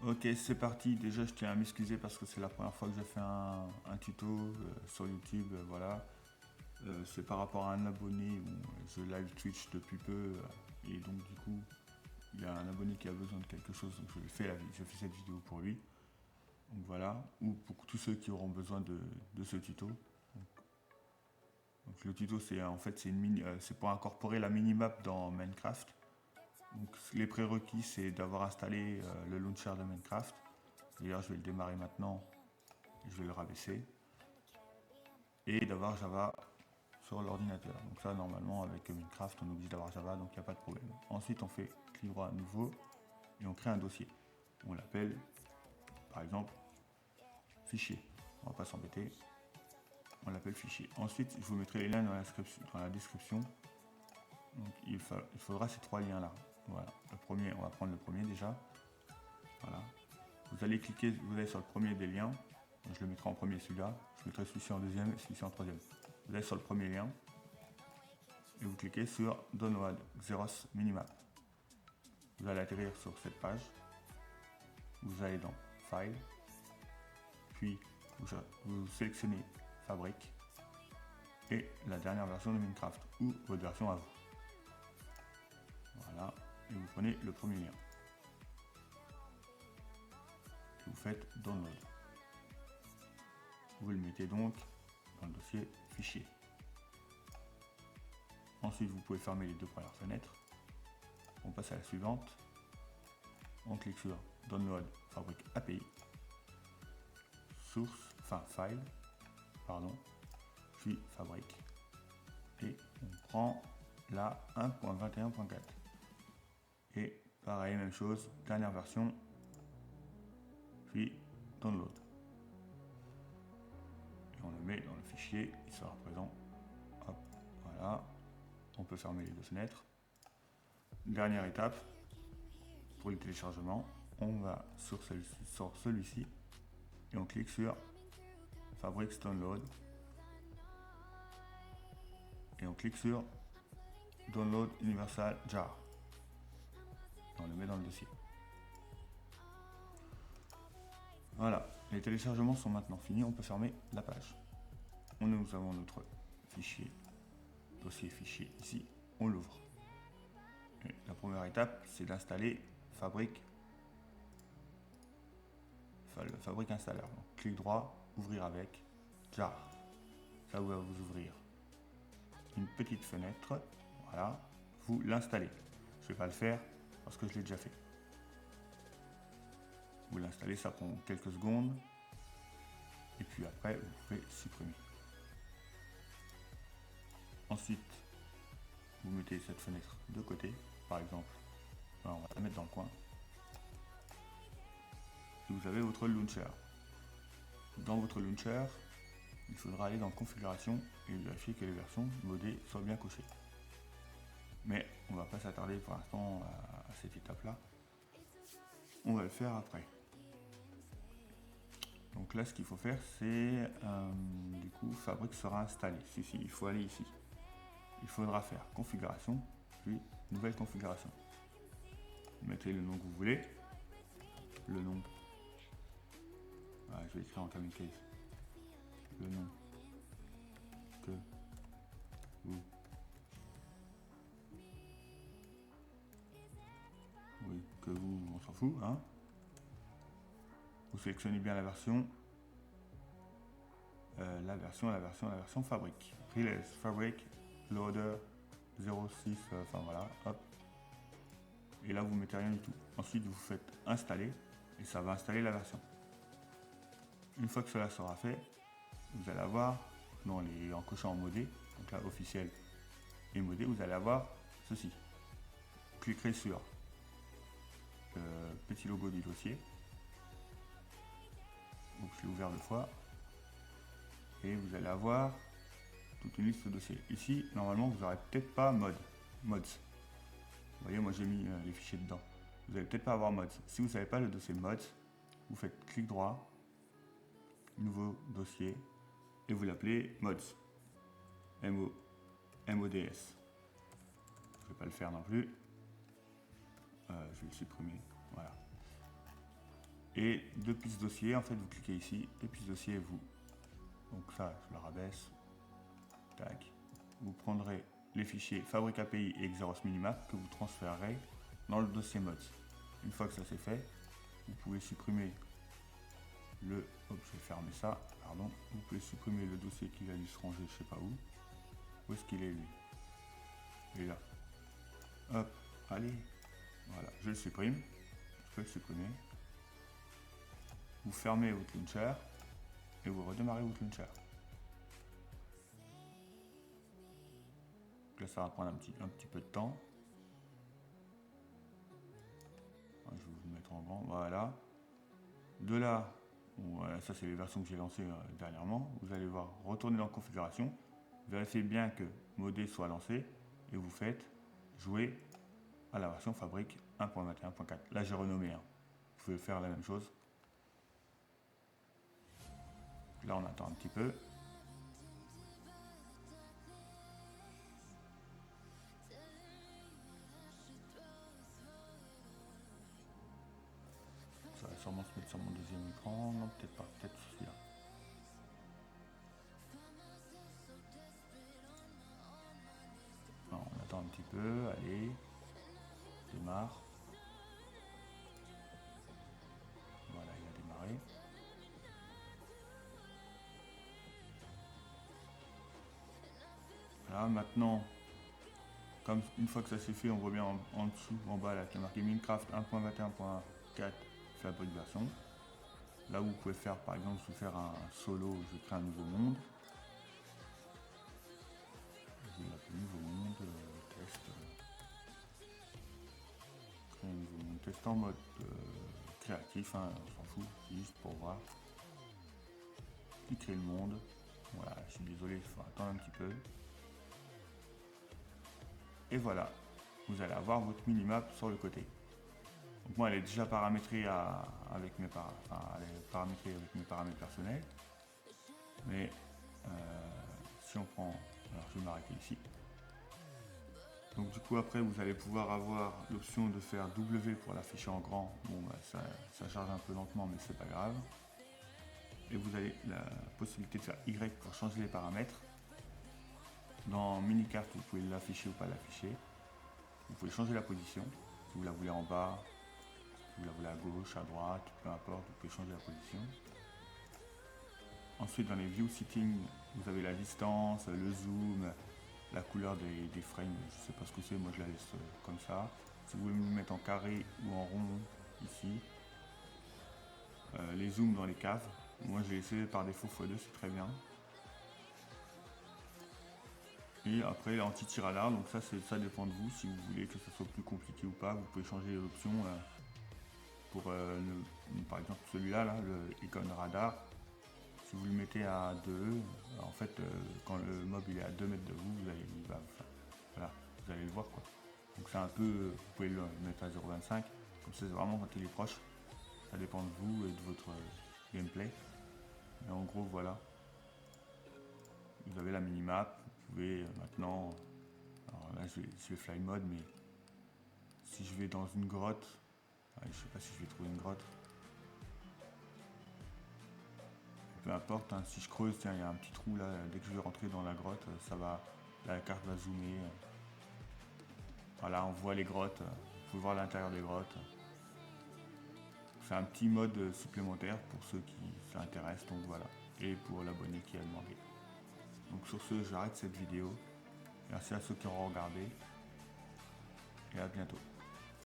Ok, c'est parti. Déjà, je tiens à m'excuser parce que c'est la première fois que je fais un tuto sur YouTube. Voilà. C'est par rapport à un abonné où je live Twitch depuis peu. Et donc, du coup, il y a un abonné qui a besoin de quelque chose. Donc, je fais cette vidéo pour lui. Donc, voilà. Ou pour tous ceux qui auront besoin de ce tuto. Donc, le tuto, c'est en fait c'est pour incorporer la minimap dans Minecraft. Donc, les prérequis, c'est d'avoir installé le launcher de Minecraft. D'ailleurs, je vais le démarrer maintenant. Je vais le rabaisser. Et d'avoir Java sur l'ordinateur. Donc ça, normalement, avec Minecraft, on est obligé d'avoir Java, donc il n'y a pas de problème. Ensuite, on fait clic droit à nouveau et on crée un dossier. On l'appelle, par exemple, fichier. On va pas s'embêter. On l'appelle fichier. Ensuite, je vous mettrai les liens dans la description. Donc il faudra ces trois liens là. Voilà. Le premier, on va prendre le premier déjà. Voilà. Vous allez cliquer, vous allez sur le premier des liens. Je le mettrai en premier celui-là. Je mettrai celui-ci en deuxième et celui-ci en troisième. Vous allez sur le premier lien et vous cliquez sur Download Xerox Minimap. Vous allez atterrir sur cette page. Vous allez dans File, puis vous sélectionnez Fabrique et la dernière version de Minecraft ou votre version à vous. Voilà, et vous prenez le premier lien. Et vous faites Download. Vous le mettez donc dans le dossier Fichier. Ensuite, vous pouvez fermer les deux premières fenêtres. On passe à la suivante. On clique sur Download Fabrique API. Source, file, pardon, puis Fabrique. Et on prend la 1.21.4. Et pareil, même chose, dernière version, puis Download. Et on le met dans le fichier, il sera présent. Hop, voilà. On peut fermer les deux fenêtres. Dernière étape, pour le téléchargement, on va sur celui-ci et on clique sur Fabrics Download et on clique sur Download Universal Jar. Et on le met dans le dossier. Voilà, les téléchargements sont maintenant finis, on peut fermer la page. Nous avons notre fichier, dossier fichier ici, on l'ouvre. La première étape, c'est d'installer Fabric installeur. Donc, clic droit, ouvrir avec, jar. Ça va vous ouvrir une petite fenêtre. Voilà, vous l'installez. Je ne vais pas le faire parce que je l'ai déjà fait. Vous l'installez, ça prend quelques secondes. Et puis après, vous pouvez supprimer. Ensuite, vous mettez cette fenêtre de côté. Par exemple, on va la mettre dans le coin. Et vous avez votre launcher. Dans votre launcher, il faudra aller dans configuration et vérifier que les versions modées soient bien cochées. Mais on ne va pas s'attarder pour l'instant à cette étape-là. On va le faire après. Donc là, ce qu'il faut faire, c'est du coup, Fabric sera installé. Si, il faut aller ici. Il faudra faire configuration, puis nouvelle configuration. Vous mettez le nom que vous voulez. Le nom. Je vais écrire en camel case. Le nom que vous. Oui, que vous, on s'en fout, hein. Vous sélectionnez bien la version. La version Fabric. Release Fabric Loader 06, enfin voilà, hop. Et là, vous mettez rien du tout. Ensuite, vous faites installer et ça va installer la version. Une fois que cela sera fait, vous allez avoir, en cochant en modé, donc là, officiel et modé, vous allez avoir ceci. Vous cliquerez sur le petit logo du dossier. Donc, je l'ai ouvert deux fois. Et vous allez avoir toute une liste de dossiers. Ici, normalement, vous n'aurez peut-être pas mods. Vous voyez, moi j'ai mis les fichiers dedans. Vous n'allez peut-être pas avoir mods. Si vous ne savez pas le dossier mods, vous faites clic droit, nouveau dossier, et vous l'appelez mods. MODS. Je ne vais pas le faire non plus. Je vais le supprimer. Voilà. Et deux pistes dossier, en fait vous cliquez ici, deux pistes dossier vous. Donc ça je le rabaisse. Tac. Vous prendrez les fichiers Fabric API et Xeros Minimap que vous transférerez dans le dossier mods. Une fois que ça c'est fait, vous pouvez supprimer le... Hop, je vais fermer ça, pardon. Vous pouvez supprimer le dossier qui a dû se ranger je sais pas où. Où est-ce qu'il est lui? Il est là. Hop, allez. Voilà, je le supprime. Je peux le supprimer. Vous fermez votre launcher et vous redémarrez votre launcher. Donc là ça va prendre un petit peu de temps. Je vais vous le mettre en grand, voilà. De là, voilà, ça c'est les versions que j'ai lancées dernièrement. Vous allez voir, retourner dans configuration, vérifiez bien que modé soit lancé et vous faites jouer à la version Fabric 1.21.4. Là j'ai renommé. Vous pouvez faire la même chose. Là on attend un petit peu. Ça va sûrement se mettre sur mon deuxième écran. Non, peut-être pas, peut-être celui-là. On attend un petit peu, allez. Démarre. Voilà, il a démarré. Là maintenant, comme une fois que ça s'est fait, on voit bien en dessous, en bas là, qui est marqué Minecraft 1.21.4 Fabric version. Là où vous pouvez faire, par exemple, je vais faire un solo, je vais créer un nouveau monde. Je vais l'appeler nouveau monde, test. Créer un nouveau monde, test en mode créatif, on s'en fout, juste pour voir. Qui crée le monde. Voilà, je suis désolé, il faut attendre un petit peu. Et voilà, vous allez avoir votre minimap sur le côté. Donc moi elle est déjà paramétrée avec mes paramètres personnels. Mais si on prend, alors je vais m'arrêter ici. Donc du coup après vous allez pouvoir avoir l'option de faire W pour l'afficher en grand. Bon bah, ça charge un peu lentement mais c'est pas grave. Et vous avez la possibilité de faire Y pour changer les paramètres. Dans Minicart vous pouvez l'afficher ou pas l'afficher. Vous pouvez changer la position, si vous la voulez en bas, si vous la voulez à gauche, à droite, peu importe, vous pouvez changer la position. Ensuite dans les view settings, vous avez la distance, le zoom, la couleur des frames, je ne sais pas ce que c'est, moi je la laisse comme ça. Si vous voulez me mettre en carré ou en rond, ici. Les zooms dans les caves, moi j'ai laissé par défaut x2, c'est très bien. Et après l'anti-tir à l'arc, donc ça dépend de vous, si vous voulez que ça soit plus compliqué ou pas, vous pouvez changer l'option pour par exemple celui-là, le icône radar. Si vous le mettez à 2, en fait quand le mob il est à 2 mètres de vous, voilà, vous allez le voir quoi. Donc c'est un peu, vous pouvez le mettre à 0.25, comme ça c'est vraiment quand il est proche. Ça dépend de vous et de votre gameplay. Mais en gros voilà. Vous avez la minimap, vous pouvez maintenant, alors là je vais fly mode, mais si je vais dans une grotte, je sais pas si je vais trouver une grotte, peu importe, hein, si je creuse, tiens il y a un petit trou là, dès que je vais rentrer dans la grotte, la carte va zoomer, voilà on voit les grottes, vous pouvez voir l'intérieur des grottes. C'est un petit mode supplémentaire pour ceux qui s'intéressent, donc voilà, et pour l'abonné qui a demandé. Donc sur ce, j'arrête cette vidéo. Merci à ceux qui auront regardé et à bientôt.